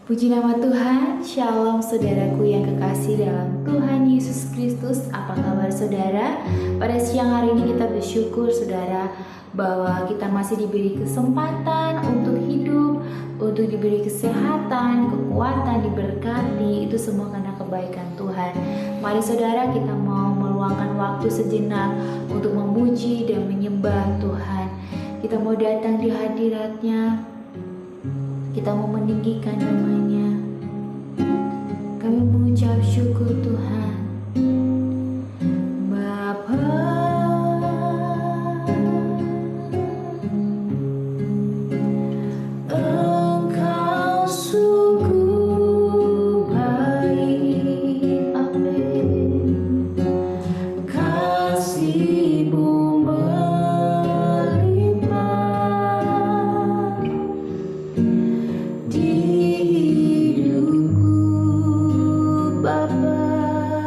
Puji nama Tuhan, Shalom saudaraku yang kekasih dalam Tuhan Yesus Kristus. Apa kabar saudara? Pada siang hari ini kita bersyukur saudara bahwa kita masih diberi kesempatan untuk hidup, untuk diberi kesehatan, kekuatan, diberkati. Itu semua karena kebaikan Tuhan. Mari saudara, kita mau meluangkan waktu sejenak untuk memuji dan menyembah Tuhan. Kita mau datang di hadirat-Nya. Kita mau meninggikan namanya. Kami mengucap syukur Tuhan. Bapa, Engkau sungguh baik. Amin. Kasih-Mu di hidupku Bapa.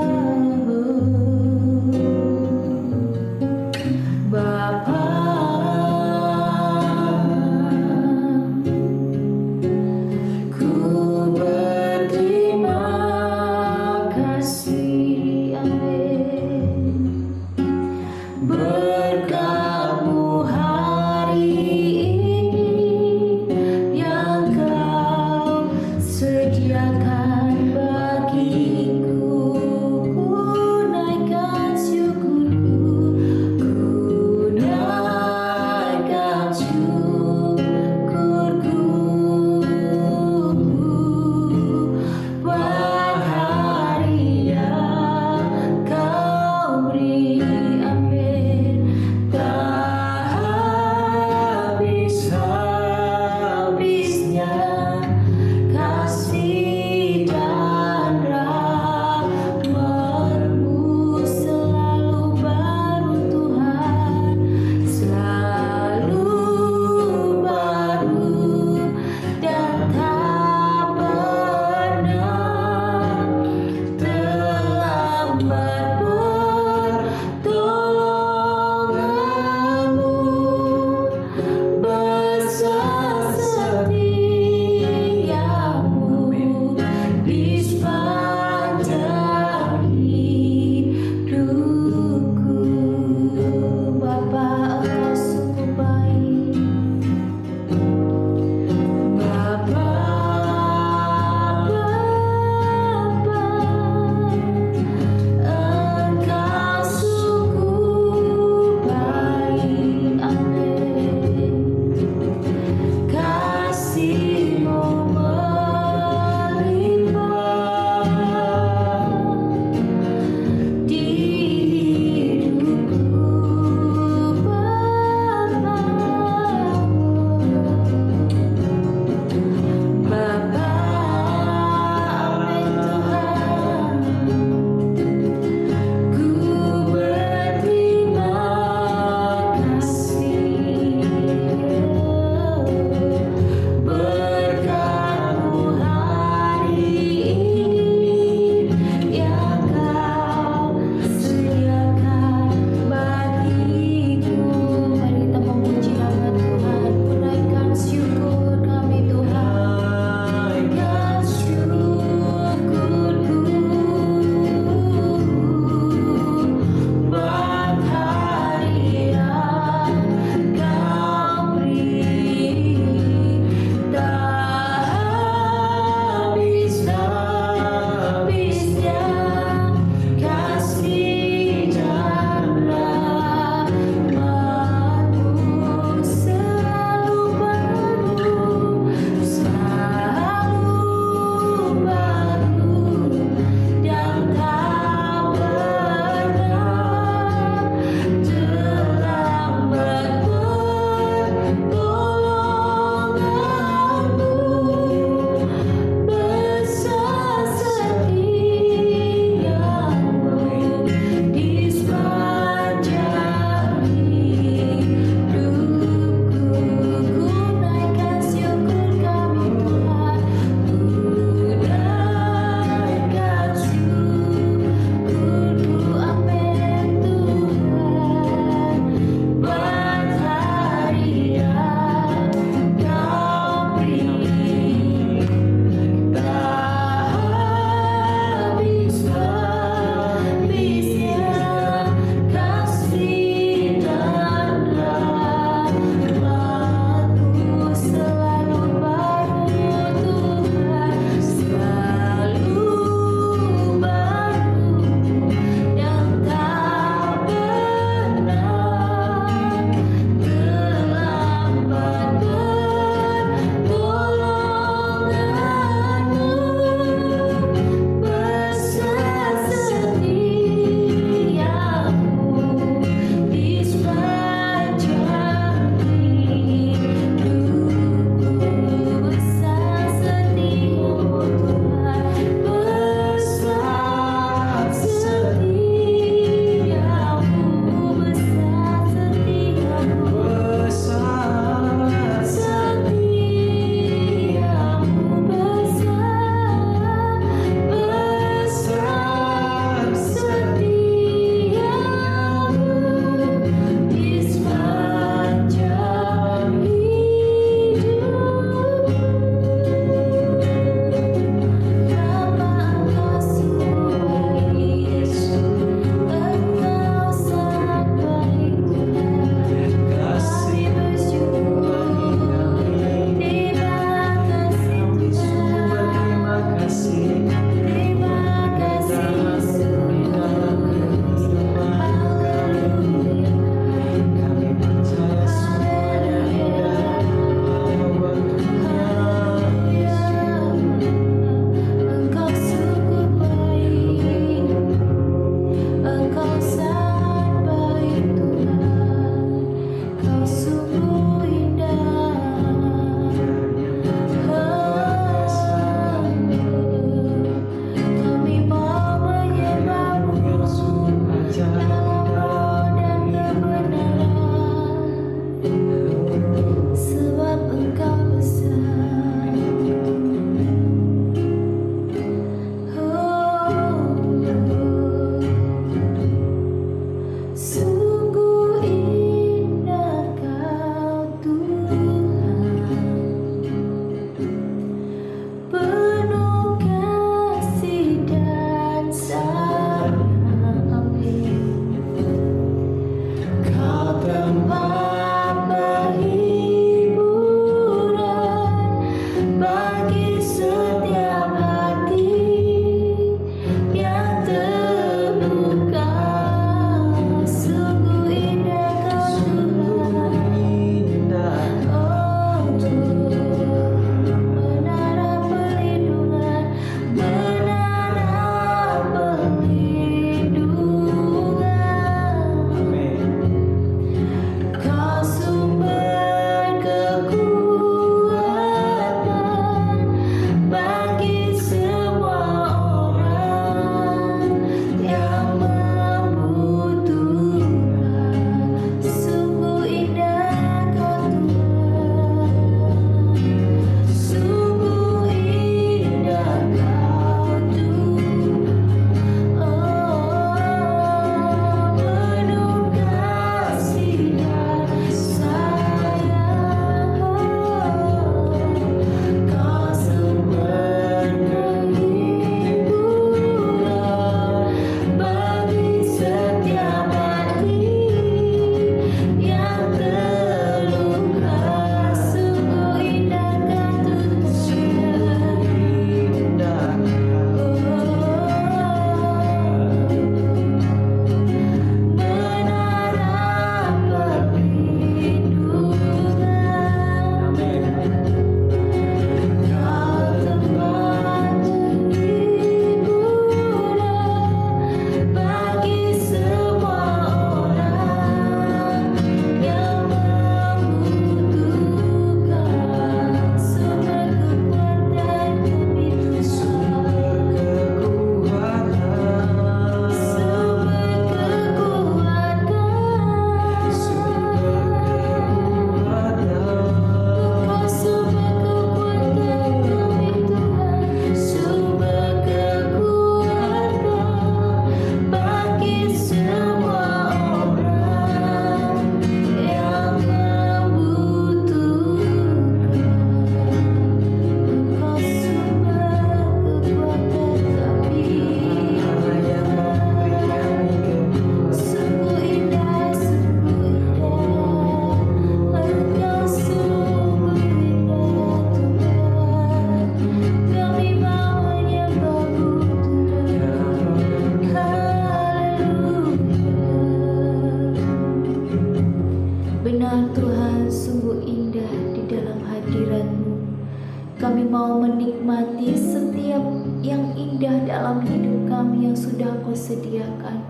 menikmati setiap yang indah dalam hidup kami yang sudah Engkau sediakan.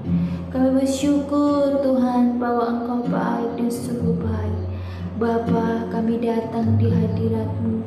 Kami bersyukur Tuhan bahwa Engkau baik dan sungguh baik. Bapa, kami datang di hadirat-Mu.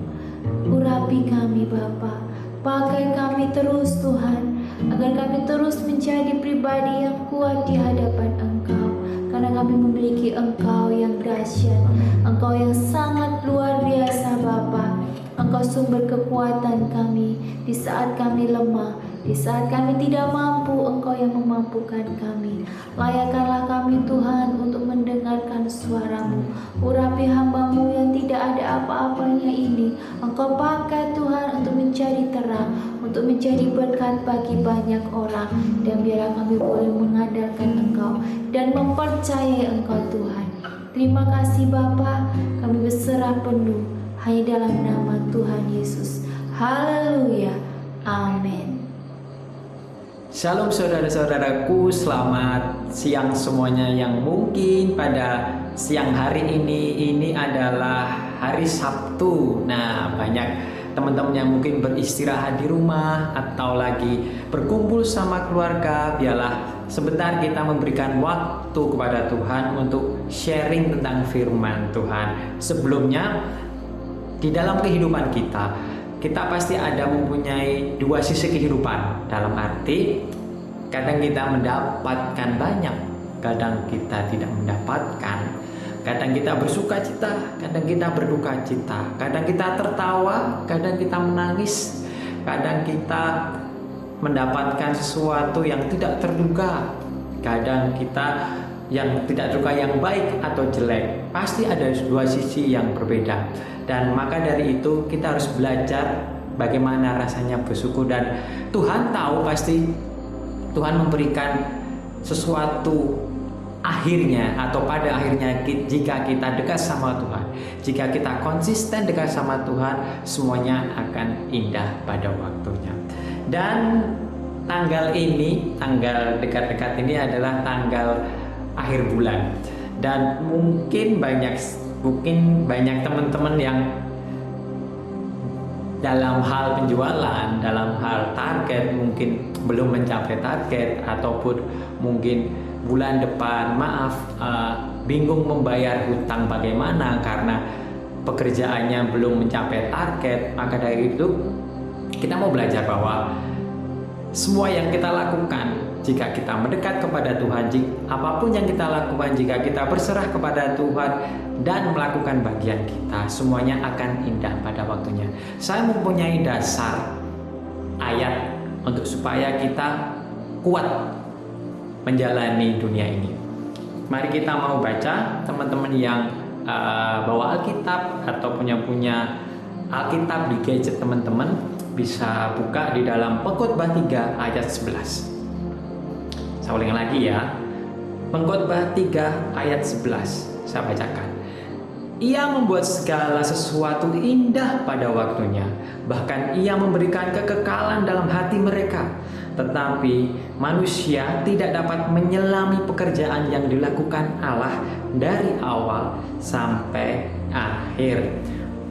Urapi kami Bapa, pakai kami terus Tuhan, agar kami terus menjadi pribadi yang kuat di hadapan Engkau. Karena kami memiliki Engkau yang dahsyat, Engkau yang sangat luar biasa Bapa. Engkau sumber kekuatan kami di saat kami lemah, di saat kami tidak mampu. Engkau yang memampukan kami. Layakkanlah kami Tuhan untuk mendengarkan suara-Mu. Urapi hamba-Mu yang tidak ada apa-apanya ini. Engkau pakai Tuhan untuk menjadi terang, untuk menjadi berkat bagi banyak orang. Dan biarlah kami boleh mengandalkan Engkau dan mempercayai Engkau Tuhan. Terima kasih Bapa, kami berserah penuh hanya dalam nama Tuhan Yesus. Haleluya. Amin. Shalom saudara-saudaraku, selamat siang semuanya. Yang mungkin pada siang hari ini adalah hari Sabtu. Nah, banyak teman-teman yang mungkin beristirahat di rumah atau lagi berkumpul sama keluarga. Biarlah sebentar kita memberikan waktu kepada Tuhan untuk sharing tentang firman Tuhan. Sebelumnya, di dalam kehidupan kita pasti ada mempunyai dua sisi kehidupan. Dalam arti, kadang kita mendapatkan banyak, kadang kita tidak mendapatkan. Kadang kita bersuka cita, kadang kita berduka cita. Kadang kita tertawa, kadang kita menangis. Kadang kita mendapatkan sesuatu yang tidak terduga. Kadang kita yang tidak terduga, yang baik atau jelek. Pasti ada dua sisi yang berbeda. Dan maka dari itu kita harus belajar bagaimana rasanya bersyukur. Dan Tuhan tahu, pasti Tuhan memberikan sesuatu akhirnya atau pada akhirnya jika kita dekat sama Tuhan, jika kita konsisten dekat sama Tuhan, semuanya akan indah pada waktunya. Dan tanggal ini, tanggal dekat-dekat ini adalah tanggal akhir bulan. Dan mungkin banyak teman-teman yang dalam hal penjualan, dalam hal target mungkin belum mencapai target, ataupun mungkin bulan depan bingung membayar hutang bagaimana karena pekerjaannya belum mencapai target. Maka dari itu kita mau belajar bahwa semua yang kita lakukan, jika kita mendekat kepada Tuhan, apapun yang kita lakukan, jika kita berserah kepada Tuhan dan melakukan bagian kita, semuanya akan indah pada waktunya. Saya mempunyai dasar ayat untuk supaya kita kuat menjalani dunia ini. Mari kita mau baca. Teman-teman yang bawa Alkitab atau punya Alkitab di gadget teman-teman, bisa buka di dalam Pengkhotbah 3 ayat 11. Saya ulangi lagi ya. Pengkhotbah 3 ayat 11. Saya bacakan. Ia membuat segala sesuatu indah pada waktunya. Bahkan ia memberikan kekekalan dalam hati mereka. Tetapi manusia tidak dapat menyelami pekerjaan yang dilakukan Allah dari awal sampai akhir.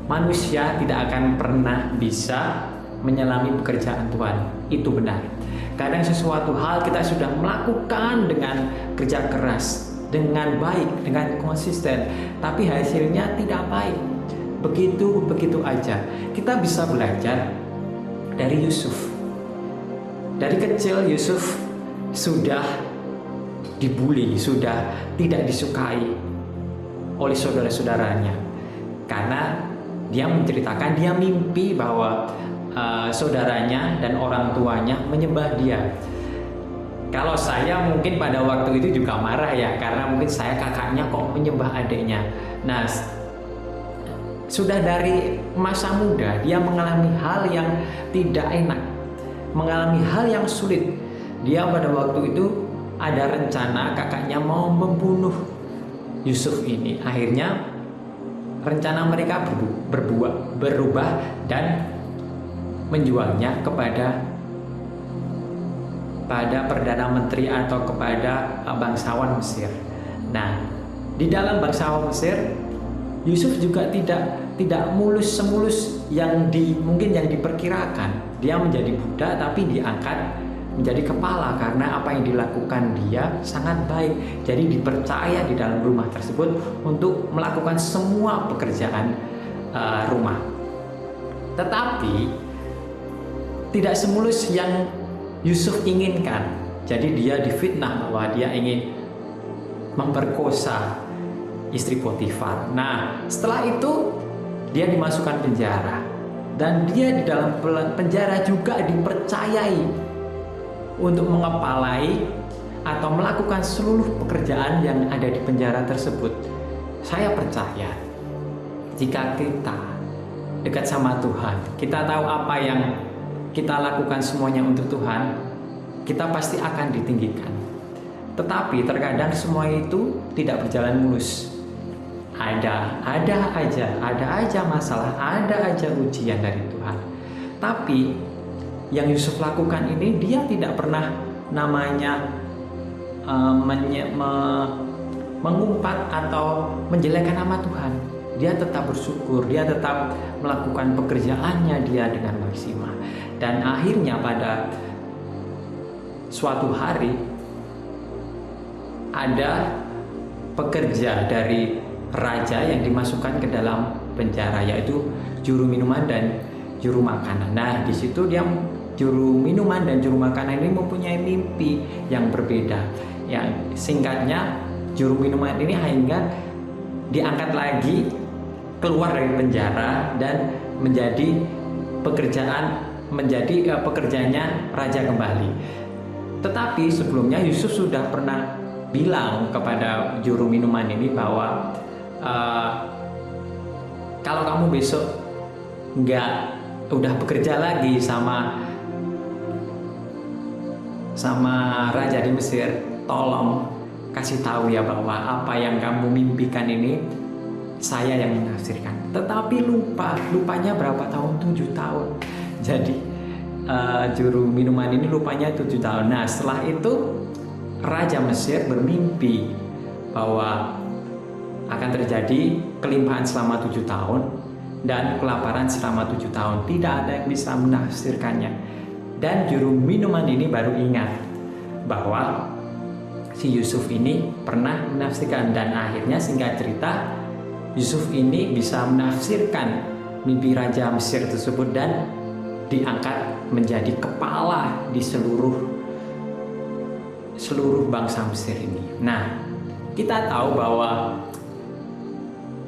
Manusia tidak akan pernah bisa menyelami pekerjaan Tuhan. Itu benar. Kadang sesuatu hal kita sudah melakukan dengan kerja keras, dengan baik, dengan konsisten, tapi hasilnya tidak baik. Begitu aja. Kita bisa belajar dari Yusuf. Dari kecil Yusuf sudah dibully, sudah tidak disukai oleh saudara-saudaranya. Karena dia menceritakan, dia mimpi bahwa saudaranya dan orang tuanya menyembah dia. Kalau saya mungkin pada waktu itu juga marah ya, karena mungkin saya kakaknya kok menyembah adiknya. Nah, sudah dari masa muda dia mengalami hal yang tidak enak, mengalami hal yang sulit. Dia pada waktu itu ada rencana kakaknya mau membunuh Yusuf ini. Akhirnya rencana mereka berubah dan menjualnya kepada Perdana Menteri atau kepada bangsawan Mesir. Nah, di dalam bangsawan Mesir, Yusuf juga tidak tidak mulus semulus mungkin yang diperkirakan. Dia menjadi budak tapi diangkat menjadi kepala karena apa yang dilakukan dia sangat baik. Jadi dipercaya di dalam rumah tersebut untuk melakukan semua pekerjaan rumah. Tetapi tidak semulus yang Yusuf inginkan. Jadi dia difitnah bahwa dia ingin memperkosa istri Potifar. Nah, setelah itu dia dimasukkan penjara, dan dia di dalam penjara juga dipercayai untuk mengepalai atau melakukan seluruh pekerjaan yang ada di penjara tersebut. Saya percaya jika kita dekat sama Tuhan, kita tahu apa yang kita lakukan semuanya untuk Tuhan, kita pasti akan ditinggikan. Tetapi terkadang semua itu tidak berjalan mulus. Ada aja masalah, ada aja ujian dari Tuhan. Tapi yang Yusuf lakukan ini, dia tidak pernah namanya mengumpat atau menjelekkan nama Tuhan. Dia tetap bersyukur, dia tetap melakukan pekerjaannya dia dengan maksimal. Dan akhirnya pada suatu hari ada pekerja dari raja yang dimasukkan ke dalam penjara, yaitu juru minuman dan juru makanan. Nah, di situ dia juru minuman dan juru makanan ini mempunyai mimpi yang berbeda. Yang singkatnya, juru minuman ini hingga diangkat lagi keluar dari penjara dan menjadi pekerjanya raja kembali. Tetapi sebelumnya Yusuf sudah pernah bilang kepada juru minuman ini bahwa kalau kamu besok udah bekerja lagi sama raja di Mesir, tolong kasih tahu ya bahwa apa yang kamu mimpikan ini saya yang menafsirkan. Tetapi lupanya berapa tahun? 7 tahun. Jadi juru minuman ini lupanya 7 tahun. Nah, setelah itu raja Mesir bermimpi bahwa akan terjadi kelimpahan selama 7 tahun dan kelaparan selama 7 tahun. Tidak ada yang bisa menafsirkannya. Dan juru minuman ini baru ingat bahwa si Yusuf ini pernah menafsirkan, dan akhirnya singkat cerita Yusuf ini bisa menafsirkan mimpi raja Mesir tersebut dan diangkat menjadi kepala di seluruh bangsa Mesir ini. Nah, kita tahu bahwa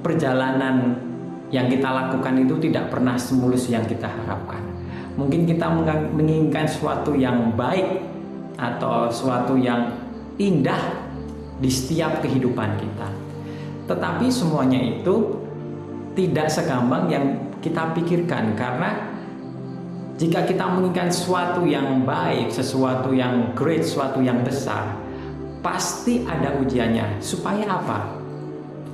perjalanan yang kita lakukan itu tidak pernah semulus yang kita harapkan. Mungkin kita menginginkan sesuatu yang baik atau sesuatu yang indah di setiap kehidupan kita. Tetapi semuanya itu tidak segampang yang kita pikirkan, karena jika kita menginginkan sesuatu yang baik, sesuatu yang great, sesuatu yang besar, pasti ada ujiannya. Supaya apa?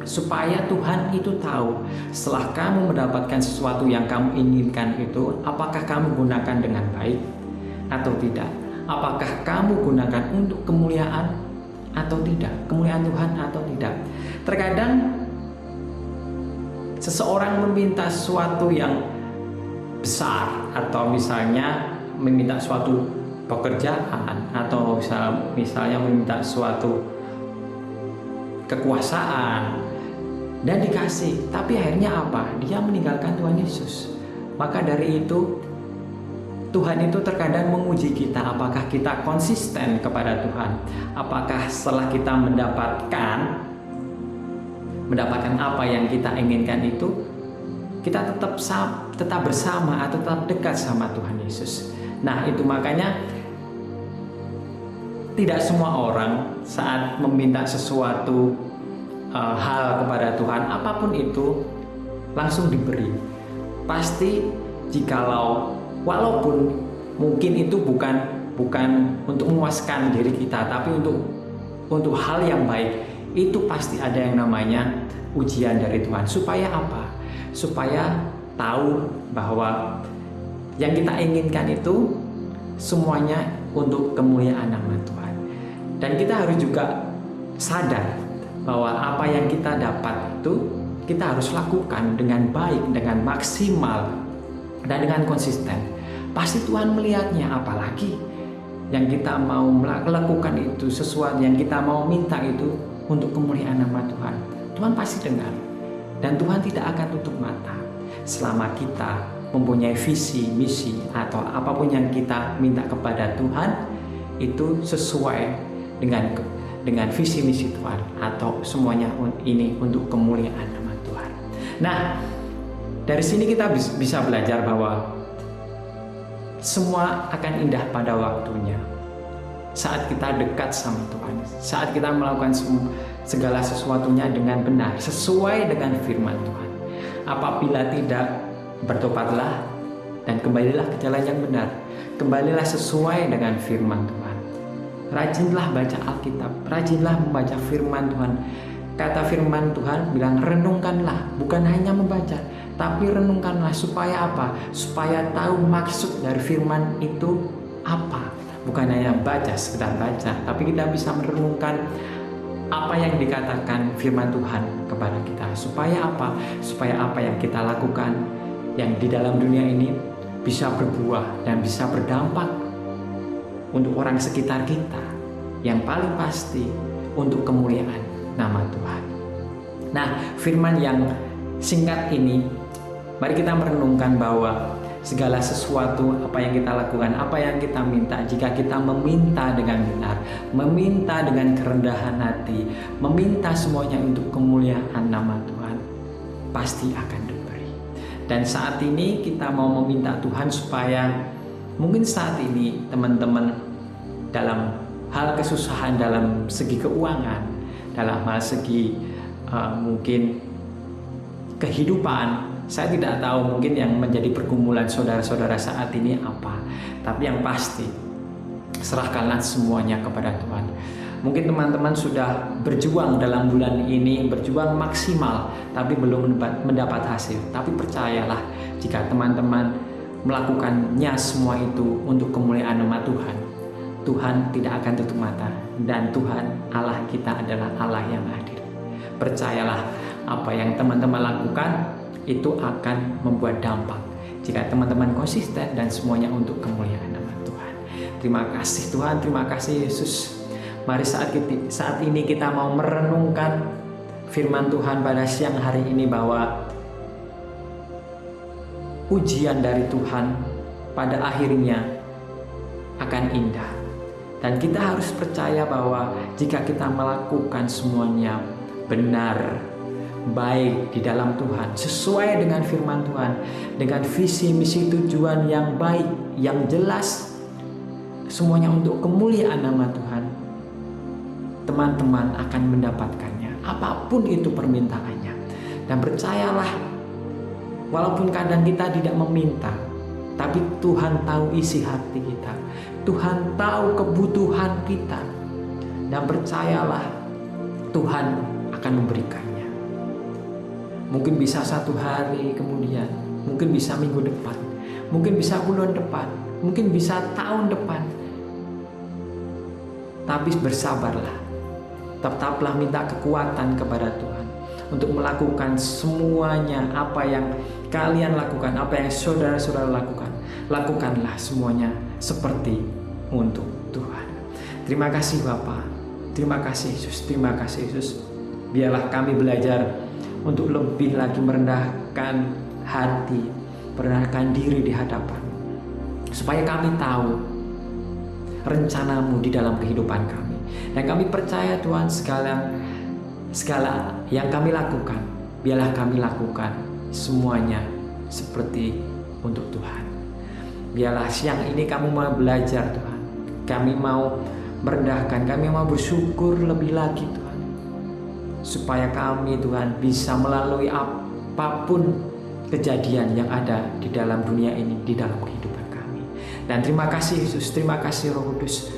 Supaya Tuhan itu tahu setelah kamu mendapatkan sesuatu yang kamu inginkan itu, apakah kamu gunakan dengan baik atau tidak? Apakah kamu gunakan untuk kemuliaan atau tidak? Kemuliaan Tuhan atau tidak? Terkadang seseorang meminta sesuatu yang besar, atau misalnya meminta suatu pekerjaan, atau misalnya meminta suatu kekuasaan dan dikasih, tapi akhirnya apa? Dia meninggalkan Tuhan Yesus. Maka dari itu Tuhan itu terkadang menguji kita, apakah kita konsisten kepada Tuhan. Apakah setelah kita mendapatkan apa yang kita inginkan itu, kita tetap bersama atau tetap dekat sama Tuhan Yesus. Nah, itu makanya tidak semua orang saat meminta sesuatu hal kepada Tuhan, apapun itu, langsung diberi. Pasti walaupun mungkin itu bukan untuk memuaskan diri kita, tapi untuk hal yang baik, itu pasti ada yang namanya ujian dari Tuhan. Supaya apa? Supaya tahu bahwa yang kita inginkan itu semuanya untuk kemuliaan nama Tuhan. Dan kita harus juga sadar bahwa apa yang kita dapat itu, kita harus lakukan dengan baik, dengan maksimal, dan dengan konsisten, pasti Tuhan melihatnya. Apalagi yang kita mau melakukan itu, sesuatu yang kita mau minta itu untuk kemuliaan nama Tuhan, Tuhan pasti dengar. Dan Tuhan tidak akan tutup mata selama kita mempunyai visi, misi, atau apapun yang kita minta kepada Tuhan itu sesuai dengan visi misi Tuhan, atau semuanya ini untuk kemuliaan nama Tuhan. Nah, dari sini kita bisa belajar bahwa semua akan indah pada waktunya. Saat kita dekat sama Tuhan, saat kita melakukan segala sesuatunya dengan benar, sesuai dengan firman Tuhan. Apabila tidak, bertobatlah dan kembalilah ke jalan yang benar. Kembalilah sesuai dengan firman Tuhan. Rajinlah baca Alkitab, rajinlah membaca firman Tuhan. Kata firman Tuhan bilang, renungkanlah, bukan hanya membaca, tapi renungkanlah. Supaya apa? Supaya tahu maksud dari firman itu apa. Bukan hanya baca, sekedar baca, tapi kita bisa merenungkan apa yang dikatakan firman Tuhan kepada kita. Supaya apa? Supaya apa yang kita lakukan yang di dalam dunia ini bisa berbuah dan bisa berdampak untuk orang sekitar kita, yang paling pasti untuk kemuliaan nama Tuhan. Nah, firman yang singkat ini, mari kita merenungkan bahwa segala sesuatu apa yang kita lakukan, apa yang kita minta, jika kita meminta dengan benar, meminta dengan kerendahan hati, meminta semuanya untuk kemuliaan nama Tuhan, pasti akan diberi. Dan saat ini kita mau meminta Tuhan supaya mungkin saat ini teman-teman dalam hal kesusahan, dalam segi keuangan, dalam hal segi mungkin kehidupan, saya tidak tahu mungkin yang menjadi pergumulan saudara-saudara saat ini apa. Tapi yang pasti, serahkanlah semuanya kepada Tuhan. Mungkin teman-teman sudah berjuang dalam bulan ini, berjuang maksimal, tapi belum mendapat hasil. Tapi percayalah, jika teman-teman melakukannya semua itu untuk kemuliaan nama Tuhan, Tuhan tidak akan tutup mata. Dan Tuhan Allah kita adalah Allah yang adil. Percayalah, apa yang teman-teman lakukan itu akan membuat dampak jika teman-teman konsisten dan semuanya untuk kemuliaan nama Tuhan. Terima kasih Tuhan, terima kasih Yesus. Mari saat ini kita mau merenungkan firman Tuhan pada siang hari ini, bahwa ujian dari Tuhan pada akhirnya akan indah. Dan kita harus percaya bahwa jika kita melakukan semuanya benar, baik di dalam Tuhan, sesuai dengan firman Tuhan, dengan visi misi tujuan yang baik, yang jelas, semuanya untuk kemuliaan nama Tuhan, teman-teman akan mendapatkannya, apapun itu permintaannya. Dan percayalah, walaupun kadang kita tidak meminta, tapi Tuhan tahu isi hati kita, Tuhan tahu kebutuhan kita, dan percayalah Tuhan akan memberikannya. Mungkin bisa 1 hari kemudian, mungkin bisa minggu depan, mungkin bisa bulan depan, mungkin bisa tahun depan. Tapi bersabarlah, tetaplah minta kekuatan kepada Tuhan untuk melakukan semuanya apa yang kalian lakukan, apa yang saudara-saudara lakukan. Lakukanlah semuanya seperti untuk Tuhan. Terima kasih Bapa, terima kasih Yesus, terima kasih Yesus. Biarlah kami belajar untuk lebih lagi merendahkan hati, merendahkan diri di hadapan, supaya kami tahu rencanamu di dalam kehidupan kami. Dan kami percaya Tuhan, segala yang kami lakukan, biarlah kami lakukan semuanya seperti untuk Tuhan. Biarlah siang ini kami mau belajar Tuhan, kami mau merendahkan, kami mau bersyukur lebih lagi Tuhan, supaya kami Tuhan bisa melalui apapun kejadian yang ada di dalam dunia ini, di dalam kehidupan kami. Dan terima kasih Yesus, terima kasih Roh Kudus.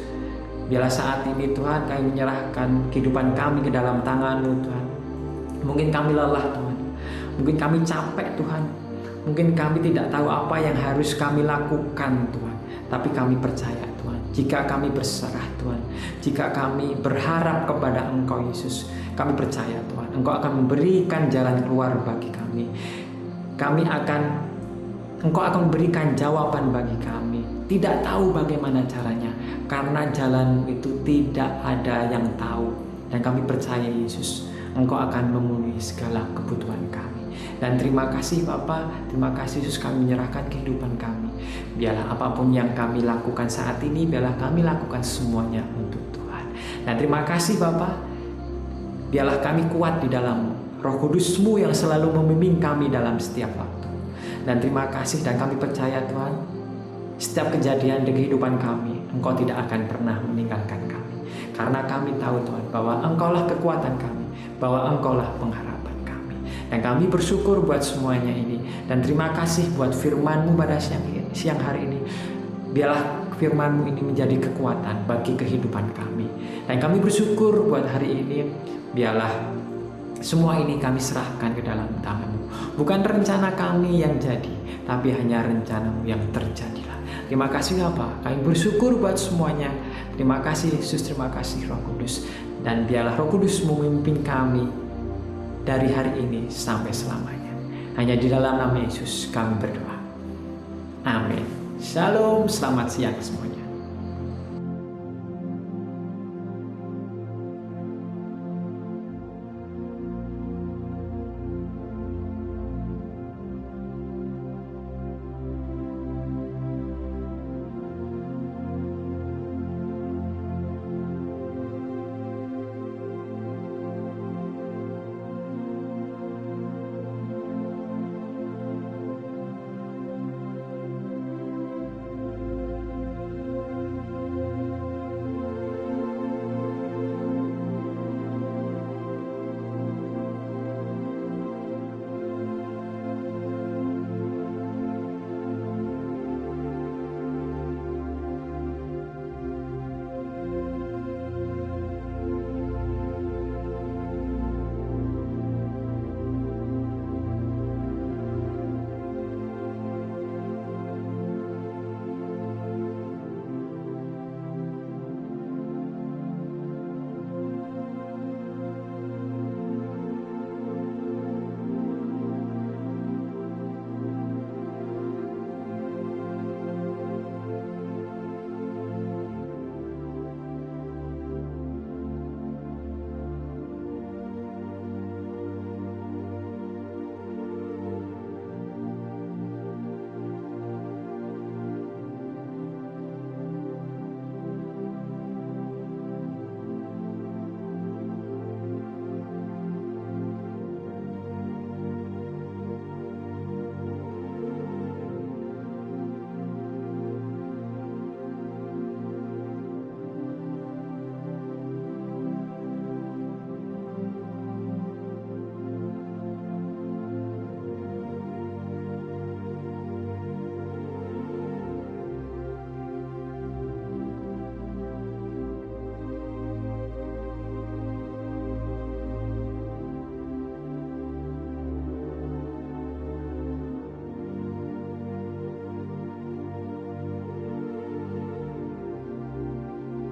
Biarlah saat ini Tuhan kami menyerahkan kehidupan kami ke dalam tangan-Mu Tuhan. Mungkin kami lelah Tuhan, mungkin kami capek Tuhan, Mungkin kami tidak tahu apa yang harus kami lakukan Tuhan, tapi kami percaya Tuhan, jika kami berserah Tuhan, jika kami berharap kepada Engkau Yesus, kami percaya Tuhan, Engkau akan memberikan jalan keluar bagi kami. Engkau akan memberikan jawaban bagi kami. Tidak tahu bagaimana caranya, karena jalan itu tidak ada yang tahu. Dan kami percaya Yesus, Engkau akan memenuhi segala kebutuhan kami. Dan terima kasih Bapa, terima kasih Yesus, kami menyerahkan kehidupan kami. Biarlah apapun yang kami lakukan saat ini, biarlah kami lakukan semuanya untuk Tuhan. Dan terima kasih Bapa, biarlah kami kuat di dalam Roh Kudus-Mu yang selalu membimbing kami dalam setiap waktu. Dan terima kasih, dan kami percaya Tuhan, setiap kejadian di kehidupan kami, Engkau tidak akan pernah meninggalkan kami. Karena kami tahu Tuhan, bahwa Engkaulah kekuatan kami, bahwa Engkaulah pengharapan kami. Dan kami bersyukur buat semuanya ini. Dan terima kasih buat firman-Mu pada siang hari ini. Biarlah firman-Mu ini menjadi kekuatan bagi kehidupan kami. Dan kami bersyukur buat hari ini. Biarlah semua ini kami serahkan ke dalam tangan-Mu. Bukan rencana kami yang jadi, tapi hanya rencana-Mu yang terjadilah. Terima kasih Bapa, kami bersyukur buat semuanya. Terima kasih Yesus, terima kasih Roh Kudus. Dan biarlah Roh Kudus memimpin kami dari hari ini sampai selamanya. Hanya di dalam nama Yesus kami berdoa. Amin. Shalom, selamat siang semuanya.